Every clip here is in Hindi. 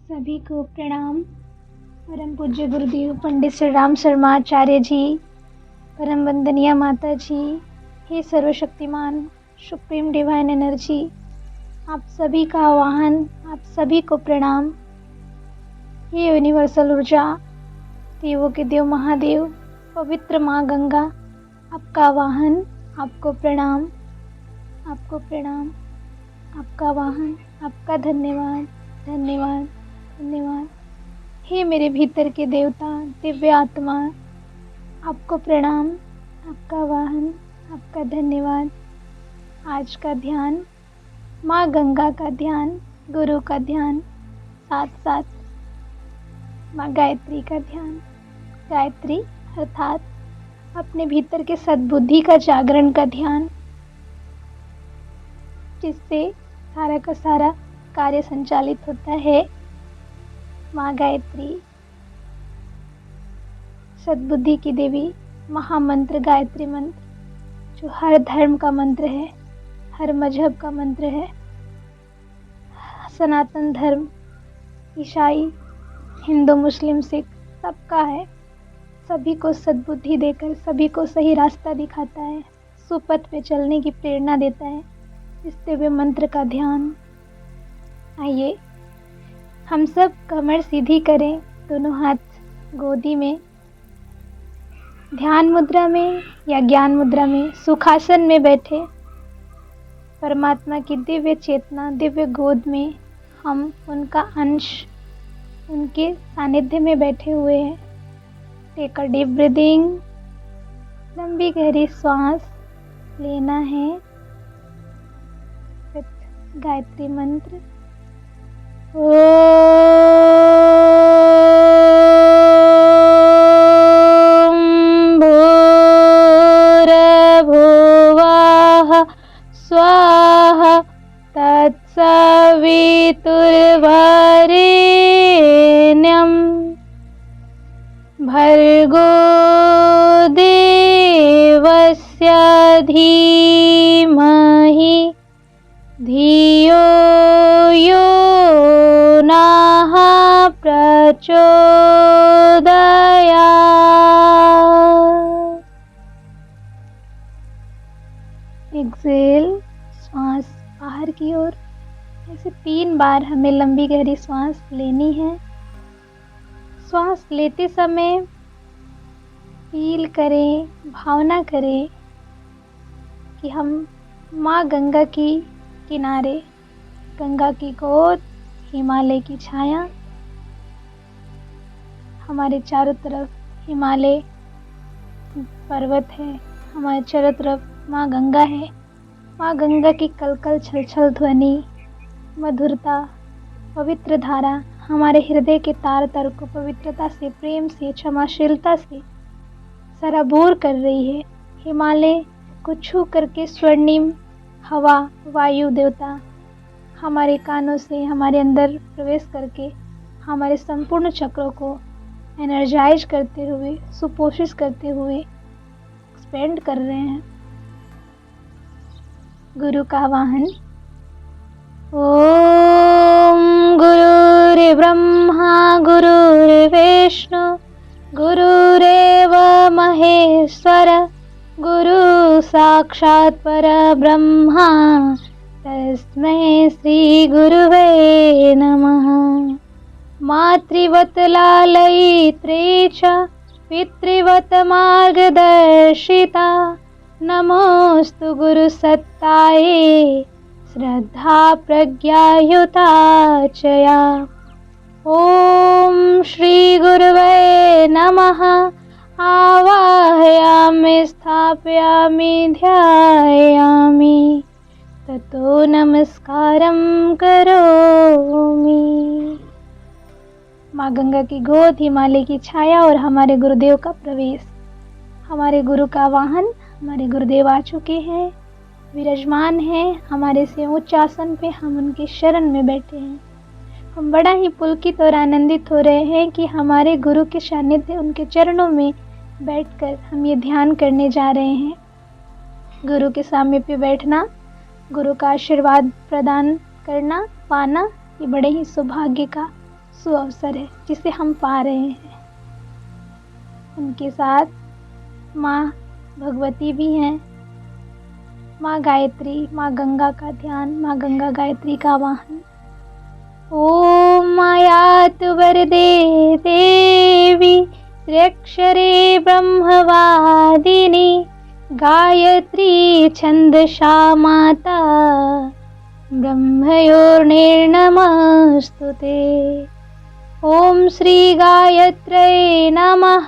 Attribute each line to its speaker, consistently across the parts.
Speaker 1: सभी को प्रणाम। परम पूज्य गुरुदेव पंडित श्री राम शर्मा आचार्य जी, परम वंदनीय माता जी, हे सर्वशक्तिमान सुप्रीम डिवाइन एनर्जी, आप सभी का आह्वान, आप सभी को प्रणाम। हे यूनिवर्सल ऊर्जा, देवों के देव महादेव, पवित्र माँ गंगा, आपका वाहन, आपको प्रणाम, आपको प्रणाम, आपका वाहन, आपका धन्यवाद, धन्यवाद, धन्यवाद। हे मेरे भीतर के देवता, दिव्य आत्मा, आपको प्रणाम, आपका वाहन, आपका धन्यवाद। आज का ध्यान माँ गंगा का ध्यान, गुरु का ध्यान, साथ साथ माँ गायत्री का ध्यान। गायत्री अर्थात अपने भीतर के सद्बुद्धि का जागरण का ध्यान, जिससे सारा का सारा कार्य संचालित होता है। माँ गायत्री सद्बुद्धि की देवी, महामंत्र गायत्री मंत्र, जो हर धर्म का मंत्र है, हर मजहब का मंत्र है। सनातन धर्म, ईसाई, हिंदू, मुस्लिम, सिख, सबका है। सभी को सद्बुद्धि देकर सभी को सही रास्ता दिखाता है, सुपथ पे चलने की प्रेरणा देता है। इस दिव्य मंत्र का ध्यान। आइए हम सब कमर सीधी करें, दोनों हाथ गोदी में, ध्यान मुद्रा में या ज्ञान मुद्रा में सुखासन में बैठे परमात्मा की दिव्य चेतना, दिव्य गोद में हम उनका अंश, उनके सानिध्य में बैठे हुए हैं। टेक अ डीप ब्रीदिंग, लंबी गहरी सांस लेना है विथ गायत्री मंत्र। ॐ भूर्भुवः स्वाहा तत्सवितुर्वरेण्यं भर्गो देवस्य धीमहि धियो यो नः प्रचोदयात्। एक्सेल, श्वास बाहर की ओर। ऐसे 3 बार हमें लंबी गहरी सांस लेनी है। श्वास लेते समय फील करें, भावना करें कि हम माँ गंगा की किनारे, गंगा की गोद, हिमालय की छाया, हमारे चारों तरफ हिमालय पर्वत है, हमारे चारों तरफ माँ गंगा है। माँ गंगा की कलकल छलछल ध्वनि, मधुरता, पवित्र धारा हमारे हृदय के तार तर को पवित्रता से, प्रेम से, क्षमाशीलता से सराबोर कर रही है। हिमालय को छू करके स्वर्णिम हवा, वायु देवता हमारे कानों से हमारे अंदर प्रवेश करके हमारे संपूर्ण चक्रों को एनर्जाइज करते हुए, सुपोषित करते हुए एक्सपेंड कर रहे हैं। गुरु का वाहन। ओम गुरुर्ब्रह्मा गुरुर्विष्णु गुरुरेव महेश्वर गुरु साक्षात् परब्रह्मा तस्मै श्री गुरुवे नमः। मातृवत् लालयित्रे च पितृवत् मार्गदर्शिता नमोस्तु गुरुसत्ताये श्रद्धा प्रज्ञायुता च या। ॐ श्री गुरुवे नमः। आवाहयामि स्थापयामि ध्यायामि ततो नमस्कारं करोमि। माँ गंगा की गोद, हिमालय की छाया और हमारे गुरुदेव का प्रवेश। हमारे गुरु का वाहन, हमारे गुरुदेव आ चुके हैं, विराजमान हैं हमारे से उच्च आसन पे। हम उनके शरण में बैठे हैं। हम बड़ा ही पुलकित और आनंदित हो रहे हैं कि हमारे गुरु के सानिध्य, उनके चरणों में बैठकर हम ये ध्यान करने जा रहे हैं। गुरु के सामने पे बैठना, गुरु का आशीर्वाद प्रदान करना, पाना, ये बड़े ही सौभाग्य का, सुअवसर है जिसे हम पा रहे हैं। उनके साथ माँ भगवती भी हैं, माँ गायत्री, माँ गंगा का ध्यान, माँ गंगा गायत्री का वाहन। ओम मायातु वरदे देवी त्र्यक्षरे ब्रह्मवादिनी गायत्री छंदसा माता ब्रह्मयोर्निर्नमस्तुते। ओम श्री गायत्र्यै नमः।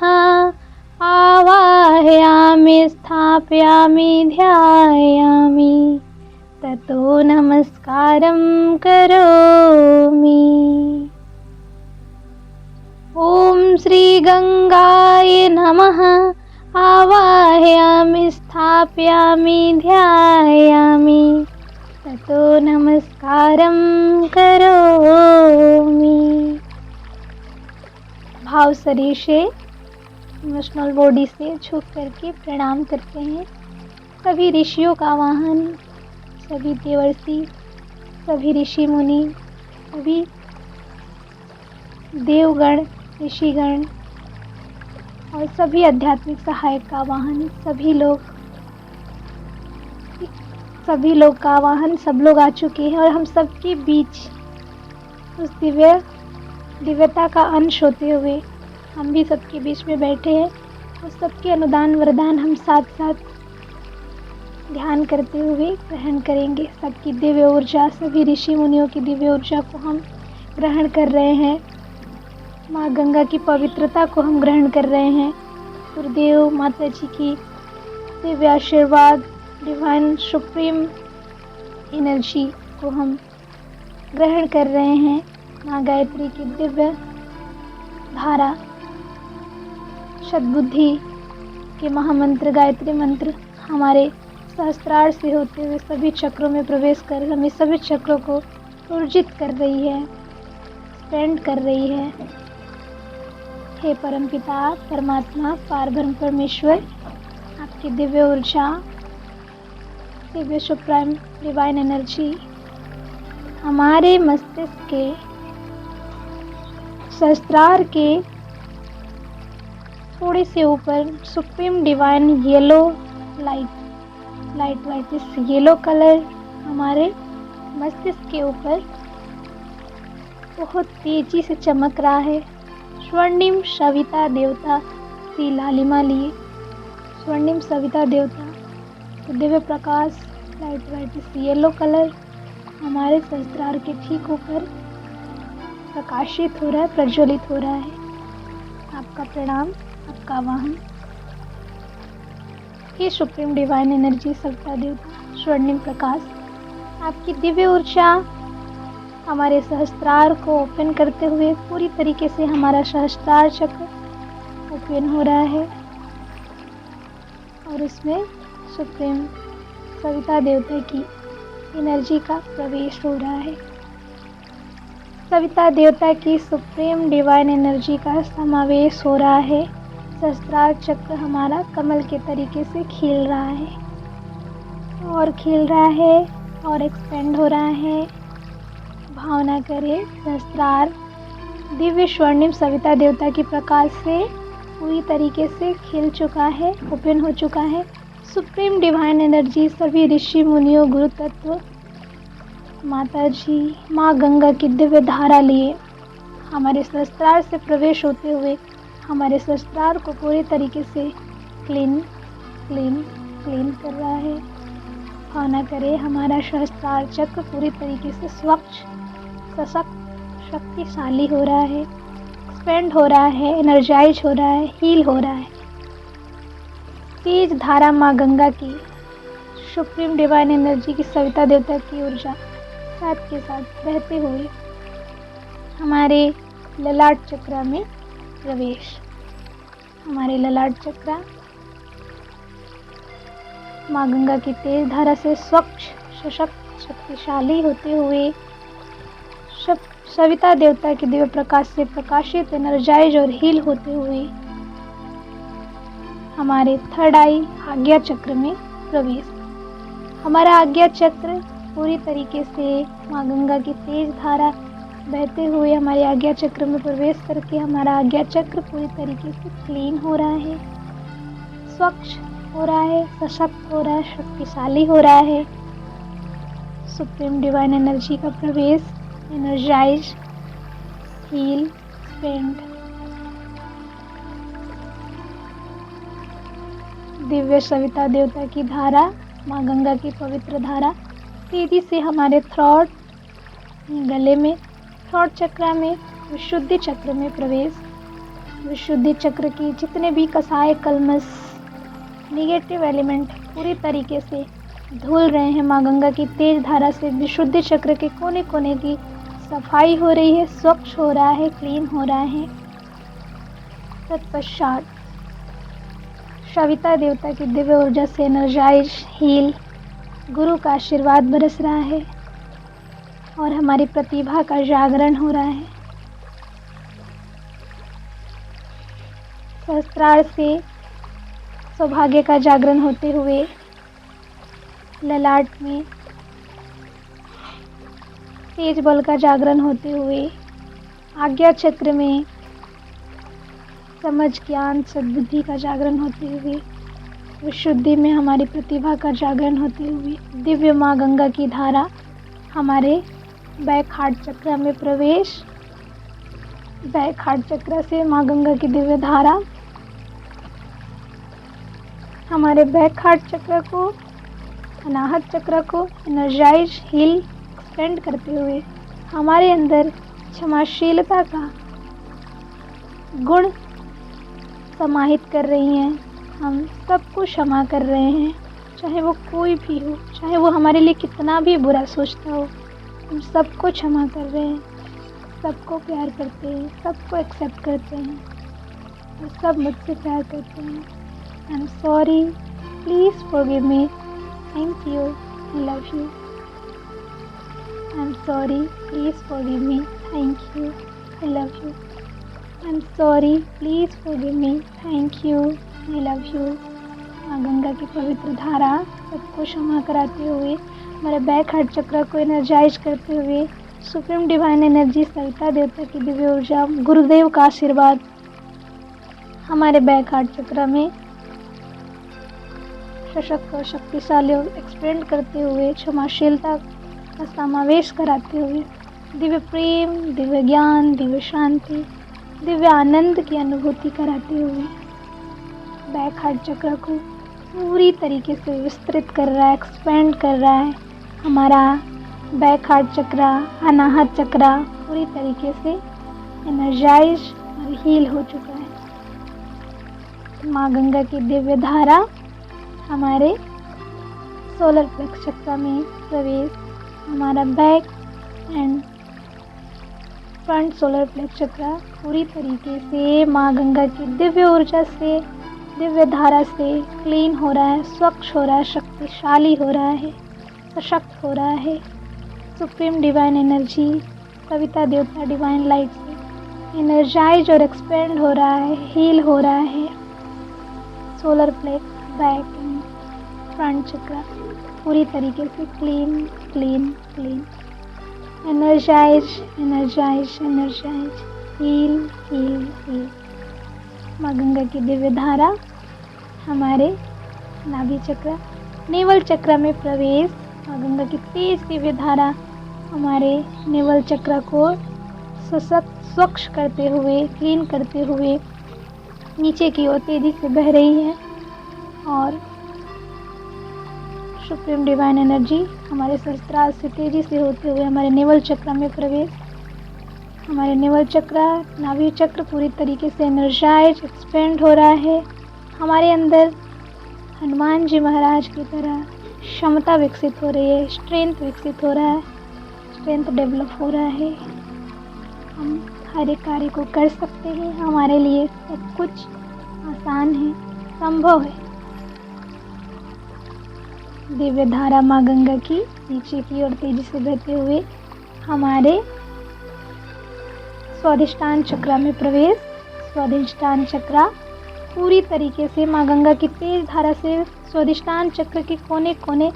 Speaker 1: आवाहयामि स्थापयामि ध्यायामि ततो नमस्कारं करोमि। ओम श्री गंगाय नमः। आवाहयामि स्थापयामि ध्यायामि ततो नमस्कारं करोमि। भाव शरीर से, इमोशनल बॉडी से झुक करके प्रणाम करते हैं सभी ऋषियों का वाहन, सभी देवर्षि, सभी ऋषि मुनि, सभी देवगण, ऋषिगण और सभी आध्यात्मिक सहायक का वाहन, सभी लोग का वाहन, सब लोग आ चुके हैं और हम सबके बीच उस दिव्यता का अंश होते हुए हम भी सबके बीच में बैठे हैं और सबके अनुदान वरदान हम साथ साथ ध्यान करते हुए ग्रहण करेंगे। सबकी दिव्य ऊर्जा, सभी ऋषि मुनियों की दिव्य ऊर्जा को हम ग्रहण कर रहे हैं। माँ गंगा की पवित्रता को हम ग्रहण कर रहे हैं। गुरुदेव माता जी की दिव्य आशीर्वाद, डिवाइन सुप्रीम एनर्जी को हम ग्रहण कर रहे हैं। माँ गायत्री की दिव्य धारा, सद्बुद्धि के महामंत्र गायत्री मंत्र हमारे सहस्त्रार से होते हुए सभी चक्रों में प्रवेश कर हमें सभी चक्रों को ऊर्जित कर रही है, स्पेंड कर रही है। हे परमपिता परमात्मा पार ब्रह्म परमेश्वर, आपकी दिव्य ऊर्जा, दिव्य सुप्रीम डिवाइन एनर्जी हमारे मस्तिष्क के सहस्त्रार के थोड़े से ऊपर सुप्रीम डिवाइन येलो लाइट इस येलो कलर हमारे मस्तिष्क के ऊपर बहुत तेजी से चमक रहा है। स्वर्णिम सविता देवता की लालिमा लिए, स्वर्णिम सविता देवता तो दिव्य प्रकाश लाइट इस येलो कलर हमारे सहस्त्रार के ठीक ऊपर प्रकाशित हो रहा है, प्रज्वलित हो रहा है। आपका प्रणाम, आपका वाहन हे सुप्रीम डिवाइन एनर्जी सविता देवता स्वर्णिम प्रकाश, आपकी दिव्य ऊर्जा हमारे सहस्त्रार को ओपन करते हुए पूरी तरीके से हमारा सहस्त्रार चक्र ओपन हो रहा है और उसमें सुप्रीम सविता देवता की एनर्जी का प्रवेश हो रहा है। सविता देवता की सुप्रीम डिवाइन एनर्जी का समावेश हो रहा है। सहस्त्रार चक्र हमारा कमल के तरीके से खिल रहा है और खिल रहा है और एक्सपेंड हो रहा है। भावना करें सहस्त्रार दिव्य स्वर्णिम सविता देवता की प्रकाश से पूरी तरीके से खिल चुका है, ओपन हो चुका है। सुप्रीम डिवाइन एनर्जी सभी ऋषि मुनियों, गुरु तत्व, माता जी, माँ गंगा की दिव्य धारा लिए हमारे सहस्त्रार से प्रवेश होते हुए हमारे सहस्त्रार को पूरी तरीके से क्लीन कर रहा है। भावना करें हमारा सहस्त्रार चक्र पूरी तरीके से स्वच्छ, सशक्त, शक्तिशाली हो रहा है, एक्सपेंड हो रहा है, एनर्जाइज हो रहा है, हील हो रहा है। तेज धारा माँ गंगा की सुप्रीम डिवाइन एनर्जी की सविता देवता की ऊर्जा साथ के साथ बहते हुए हमारे ललाट चक्र में प्रवेश। हमारे ललाट चक्र माँ गंगा की तेज धारा से स्वच्छ, सशक्त, शक्तिशाली होते हुए सविता देवता के दिव्य प्रकाश से प्रकाशित, एनर्जाइज और हील होते हुए हमारे थर्ड आई आज्ञा चक्र में प्रवेश। हमारा आज्ञा चक्र पूरी तरीके से माँ गंगा की तेज धारा बहते हुए हमारे आज्ञा चक्र में प्रवेश करके हमारा आज्ञा चक्र पूरी तरीके से क्लीन हो रहा है, स्वच्छ हो रहा है, सशक्त हो रहा है, शक्तिशाली हो रहा है। सुप्रीम डिवाइन एनर्जी का प्रवेश, energise, heal, expand. Divya Savita देवता की धारा, माँ गंगा की पवित्र धारा तेजी से हमारे थ्रोट, गले में, थ्रोट चक्र में, विशुद्धि चक्र में प्रवेश। विशुद्धि चक्र की जितने भी कसाय, कलमस, निगेटिव एलिमेंट पूरी तरीके से धुल रहे हैं। माँ गंगा की तेज धारा से विशुद्धि चक्र के कोने कोने की सफाई हो रही है, स्वच्छ हो रहा है, क्लीन हो रहा है। तत्पश्चात सविता देवता की दिव्य ऊर्जा से एनर्जाइज, हील, गुरु का आशीर्वाद बरस रहा है और हमारी प्रतिभा का जागरण हो रहा है। सहस्त्रार से सौभाग्य का जागरण होते हुए ललाट में तेज बल का जागरण होते हुए आज्ञा चक्र में समझ, ज्ञान, सद्बुद्धि का जागरण होते हुए विशुद्धि में हमारी प्रतिभा का जागरण होते हुए दिव्य माँ गंगा की धारा हमारे बैक हार्ट चक्र में प्रवेश। बैक हार्ट चक्र से माँ गंगा की दिव्य धारा हमारे बैक हार्ट चक्र को, अनाहत चक्र को एनर्जाइज, हील, एक्सपेंड करते हुए हमारे अंदर क्षमाशीलता का गुण समाहित कर रही हैं। हम सबको क्षमा कर रहे हैं, चाहे वो कोई भी हो, चाहे वो हमारे लिए कितना भी बुरा सोचता हो, हम सबको क्षमा कर रहे हैं, सबको प्यार करते हैं, सबको एक्सेप्ट करते हैं और सब मुझसे प्यार करते हैं। I am sorry, please forgive me, thank you, I love you. I am sorry, please forgive me, thank you, I love you. I am sorry, please forgive me, thank you, I love you. माँ गंगा की पवित्र धारा सबको क्षमा कराते हुए, हमारे बैक हार्ट चक्र को एनर्जाइज करते हुए, सुप्रीम डिवाइन एनर्जी सविता देवता की दिव्य ऊर्जा, गुरुदेव का आशीर्वाद हमारे बैक हार्ट चक्र में सशक्त और शक्तिशाली एक्सपेंड करते हुए, क्षमाशीलता का समावेश कराते हुए, दिव्य प्रेम, दिव्य ज्ञान, दिव्य शांति, दिव्य आनंद की अनुभूति कराते हुए बैक हार्ट चक्र को पूरी तरीके से विस्तृत कर रहा है, एक्सपेंड कर रहा है। हमारा बैक हार्ट चक्र, अनाहत चक्र पूरी तरीके से एनर्जाइज और हील हो चुका है। माँ गंगा की दिव्य धारा हमारे सोलर प्लेक्स चक्र में प्रवेश, हमारा back and front solar plexus chakra पूरी तरीके से माँ गंगा की दिव्य ऊर्जा से, दिव्य धारा से क्लीन हो रहा है, स्वच्छ हो रहा है, शक्तिशाली हो रहा है, सशक्त हो रहा है। सुप्रीम डिवाइन एनर्जी सविता देवता डिवाइन लाइट से एनर्जाइज और एक्सपेंड हो रहा है, हील हो रहा है। Solar plexus, back and front chakra पूरी तरीके से clean, clean, clean, energise, energise, energise, heal, heal, heal. माँ गंगा की दिव्य धारा हमारे नाभि चक्र, नेवल चक्र में प्रवेश। माँ गंगा की तेज दिव्य धारा हमारे नेवल चक्र को सशक्त, स्वच्छ करते हुए, क्लीन करते हुए नीचे की ओर तेजी से बह रही है और सुप्रीम डिवाइन एनर्जी हमारे सहस्त्रार से तेजी से होते हुए हमारे नेवल चक्र में प्रवेश। हमारे नेवल चक्र, नाभि चक्र पूरी तरीके से एनर्जाइज, एक्सपेंड हो रहा है। हमारे अंदर हनुमान जी महाराज की तरह क्षमता विकसित हो रही है, स्ट्रेंथ विकसित हो रहा है, स्ट्रेंथ डेवलप हो रहा है। हम हर एक कार्य को कर सकते हैं, हमारे लिए सब कुछ आसान है, संभव है। दिव्य धारा माँ गंगा की नीचे की ओर तेजी से बहते हुए हमारे स्वादिष्टान चक्र में प्रवेश। स्वादिष्टान चक्र पूरी तरीके से माँ गंगा की तेज धारा से स्वादिष्टान चक्र के कोने कोने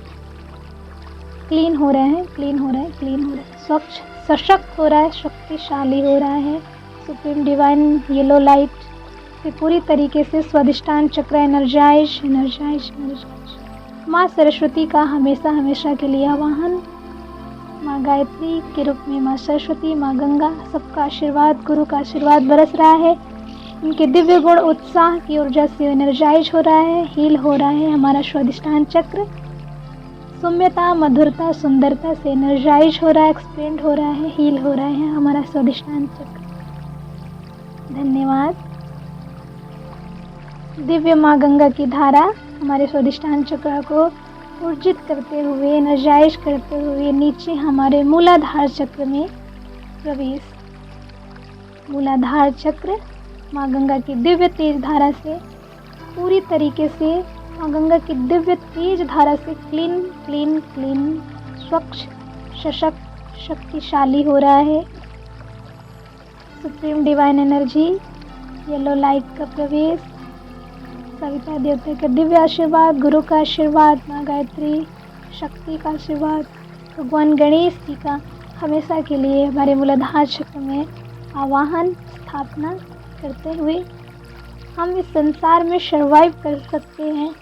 Speaker 1: क्लीन हो रहे हैं, क्लीन हो रहे हैं, क्लीन हो रहे हैं, स्वच्छ, सशक्त हो रहा है, शक्तिशाली हो रहा है। सुप्रीम डिवाइन येलो लाइट से पूरी तरीके से स्वादिष्टान चक्र एनर्जाइज एनर्जाइज एनर्जाइज। माँ सरस्वती का हमेशा हमेशा के लिए आवाहन। माँ गायत्री के रूप में माँ सरस्वती, माँ गंगा, सबका आशीर्वाद, गुरु का आशीर्वाद बरस रहा है। उनके दिव्य गुण उत्साह की ऊर्जा से एनर्जाइज हो रहा है, हील हो रहा है हमारा स्वादिष्टान चक्र। सौम्यता, मधुरता, सुंदरता से एनर्जाइज हो रहा है, एक्सपेंड हो रहा है, हील हो रहा है हमारा स्वादिष्टान चक्र। धन्यवाद। दिव्य माँ गंगा की धारा हमारे स्वादिष्टान चक्र को ऊर्जित करते हुए, एनर्जाइज करते हुए नीचे हमारे मूलाधार चक्र में प्रवेश। मूलाधार चक्र माँ गंगा की दिव्य तेज धारा से पूरी तरीके से, माँ गंगा की दिव्य तेज धारा से क्लीन क्लीन क्लीन, स्वच्छ, सशक्त, शक्तिशाली हो रहा है। Supreme divine energy, yellow light का प्रवेश, सविता देवता का दिव्य आशीर्वाद, गुरु का आशीर्वाद, माँ गायत्री शक्ति का आशीर्वाद, भगवान गणेश जी का हमेशा के लिए हमारे मूलाधार चक्र में आवाहन स्थापना करते हुए हम इस संसार में सर्वाइव कर सकते हैं।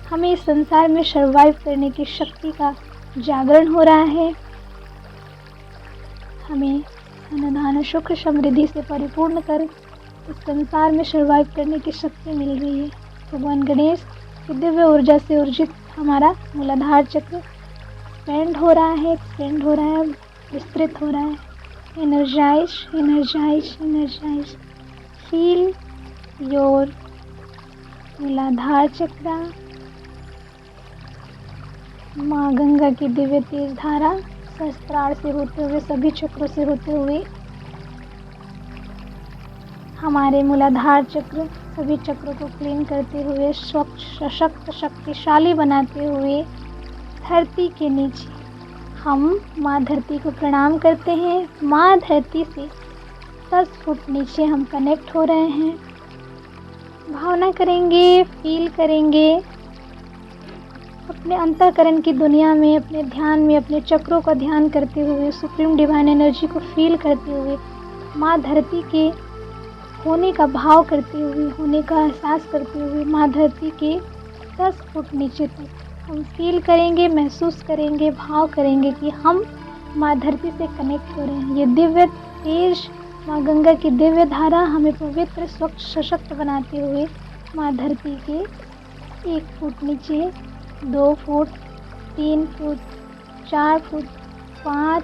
Speaker 1: हमें इस संसार में सर्वाइव करने की शक्ति का जागरण हो रहा है। हमें धन धान्य सुख समृद्धि से परिपूर्ण कर इस संसार में सर्वाइव करने की शक्ति मिल रही है। भगवान गणेश की दिव्य ऊर्जा से ऊर्जित हमारा मूलाधार चक्र एक्सपेंड हो रहा है, एक्सपेंड हो रहा है, विस्तृत हो रहा है। Energise energise energise, heal your Muladhara chakra. माँ गंगा की दिव्य तेज धारा सहस्त्रार से होते हुए, सभी चक्रों से होते हुए हमारे मूलाधार चक्र, सभी चक्रों को क्लीन करते हुए, स्वच्छ, सशक्त, शक्तिशाली बनाते हुए धरती के नीचे हम माँ धरती को प्रणाम करते हैं। माँ धरती से 10 फुट नीचे हम कनेक्ट हो रहे हैं। भावना करेंगे, फील करेंगे अपने अंतःकरण की दुनिया में, अपने ध्यान में, अपने चक्रों का ध्यान करते हुए, सुप्रीम डिवाइन एनर्जी को फील करते हुए, माँ धरती के होने का भाव करते हुए, होने का एहसास करते हुए माँ धरती के 10 फुट नीचे तक हम फील करेंगे, महसूस करेंगे, भाव करेंगे कि हम माँ धरती से कनेक्ट हो रहे हैं। ये दिव्य तेज माँ गंगा की दिव्य धारा हमें पवित्र, स्वच्छ, सशक्त बनाते हुए माँ धरती के 1 फुट नीचे, 2 foot, 3 foot, 4 foot, 5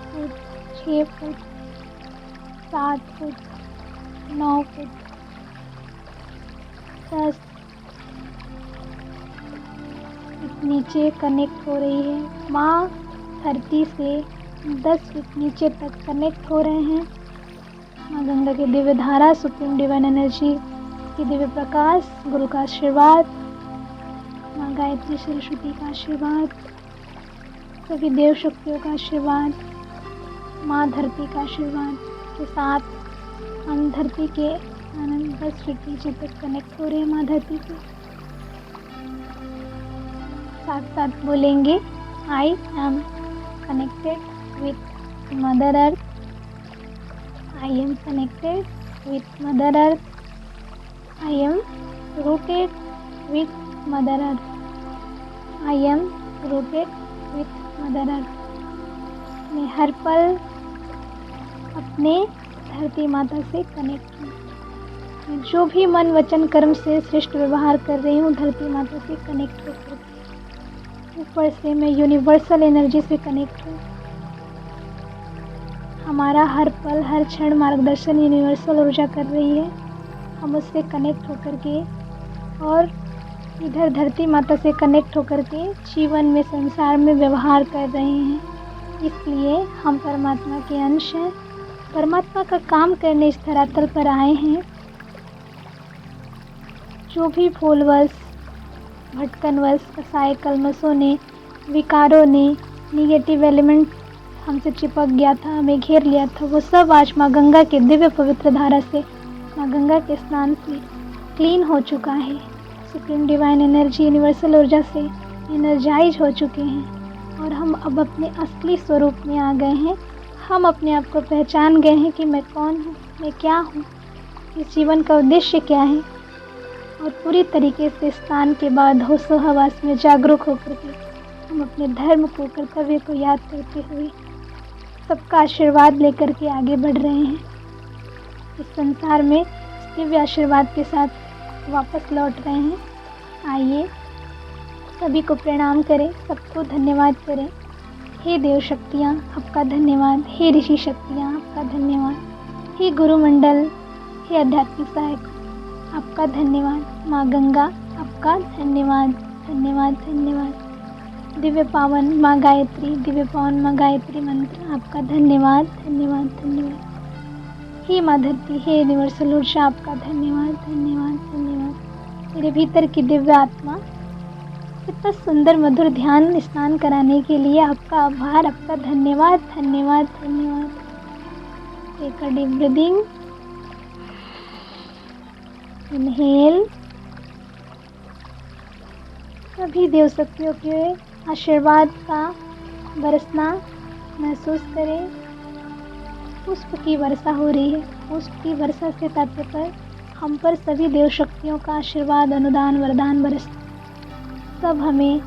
Speaker 1: foot, 6 foot, 7 foot, 9 foot, 10 foot नीचे कनेक्ट हो रही है। माँ धरती से 10 फुट नीचे तक कनेक्ट हो रहे हैं। माँ गंगा की दिव्य धारा, सुप्रीम डिवाइन एनर्जी की दिव्य प्रकाश, गुरु का आशीर्वाद, माँ गायत्री सरस्वती का आशीर्वाद, सभी देव शक्तियों का आशीर्वाद, माँ धरती का आशीर्वाद के साथ हम धरती के 10 फीट नीचे तक कनेक्ट हो रहे हैं। माँ धरती के साथ साथ बोलेंगे, I am connected with mother earth, I am connected with mother earth, I am rooted with mother earth, I am rooted with mother earth. मैं हर पल अपने धरती माता से कनेक्ट हूँ। मैं जो भी मन वचन कर्म से श्रेष्ठ व्यवहार कर रही हूँ, धरती माता से कनेक्ट होकर ऊपर से मैं यूनिवर्सल एनर्जी से कनेक्ट हूँ। हमारा हर पल, हर क्षण मार्गदर्शन यूनिवर्सल ऊर्जा कर रही है। हम उससे कनेक्ट होकर के और इधर धरती माता से कनेक्ट होकर के जीवन में, संसार में व्यवहार कर रहे हैं। इसलिए हम परमात्मा के अंश हैं। परमात्मा का काम करने इस धरातल पर आए हैं। जो भी भूलवश, भटकनवश, कसाय कलमशों ने, विकारों ने, निगेटिव एलिमेंट हमसे चिपक गया था, हमें घेर लिया था, वो सब आज माँ गंगा के दिव्य पवित्र धारा से, माँ गंगा के स्नान से क्लीन हो चुका है। सुप्रीम डिवाइन एनर्जी, यूनिवर्सल ऊर्जा से एनर्जाइज हो चुके हैं और हम अब अपने असली स्वरूप में आ गए हैं। हम अपने आप को पहचान गए हैं कि मैं कौन हूँ, मैं क्या हूँ, इस जीवन का उद्देश्य क्या है। और पूरी तरीके से स्नान के बाद होशो हवास में जागरूक होकर के हम अपने धर्म को, कर्तव्य को याद करते हुए सबका आशीर्वाद लेकर के आगे बढ़ रहे हैं। इस संसार में इस दिव्य आशीर्वाद के साथ वापस लौट रहे हैं। आइए सभी को प्रणाम करें, सबको धन्यवाद करें। हे देव शक्तियाँ आपका धन्यवाद, हे ऋषि शक्तियाँ आपका धन्यवाद, हे गुरुमंडल, हे आध्यात्मिक सहायक आपका धन्यवाद, माँ गंगा आपका धन्यवाद, धन्यवाद, धन्यवाद। दिव्य पावन माँ गायत्री, दिव्य पावन माँ गायत्री मंत्र आपका धन्यवाद, धन्यवाद, धन्यवाद। हे माँ धरती, हे यूनिवर्सल ऊर्जा आपका धन्यवाद, धन्यवाद, धन्यवाद। मेरे भीतर की दिव्य आत्मा इतना सुंदर मधुर ध्यान स्नान कराने के लिए आपका आभार, आपका धन्यवाद, धन्यवाद, धन्यवाद। Take a deep breathing, inhale. सभी देव शक्तियों के आशीर्वाद का बरसना महसूस करें। पुष्प की वर्षा हो रही है। पुष्प की वर्षा से तात्पर्य हम पर सभी देव शक्तियों का आशीर्वाद, अनुदान, वरदान बरसता। सब हमें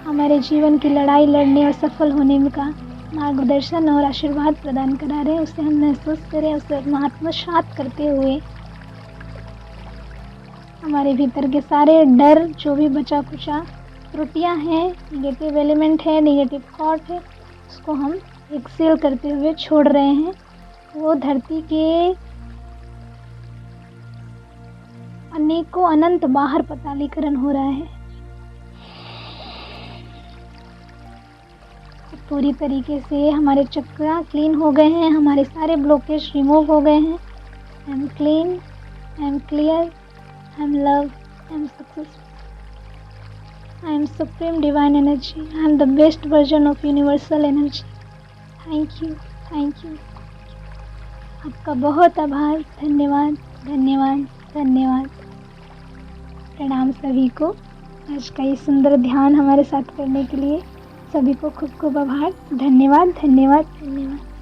Speaker 1: हमारे जीवन की लड़ाई लड़ने और सफल होने में का मार्गदर्शन और आशीर्वाद प्रदान करा रहे हैं। उसे हम महसूस करें, उसे आत्मसात करते हुए हमारे भीतर के सारे डर, जो भी बचा कुचा त्रुटियां हैं, नेगेटिव एलिमेंट है, नेगेटिव थॉट है, उसको हम एक्सेल करते हुए छोड़ रहे हैं। वो धरती के अनेकों अनंत बाहर पतालीकरण हो रहा है। पूरी तरीके से हमारे चक्र क्लीन हो गए हैं, हमारे सारे ब्लॉकेज रिमूव हो गए हैं। I am clean, I am clear, I am love, I am successful, I am supreme divine energy, I am the best version of universal energy. Thank you, thank you. आपका बहुत आभार, धन्यवाद, धन्यवाद, धन्यवाद। प्रणाम सभी को। आज का ये सुंदर ध्यान हमारे साथ करने के लिए सभी को खूब खूब आभार, धन्यवाद, धन्यवाद, धन्यवाद।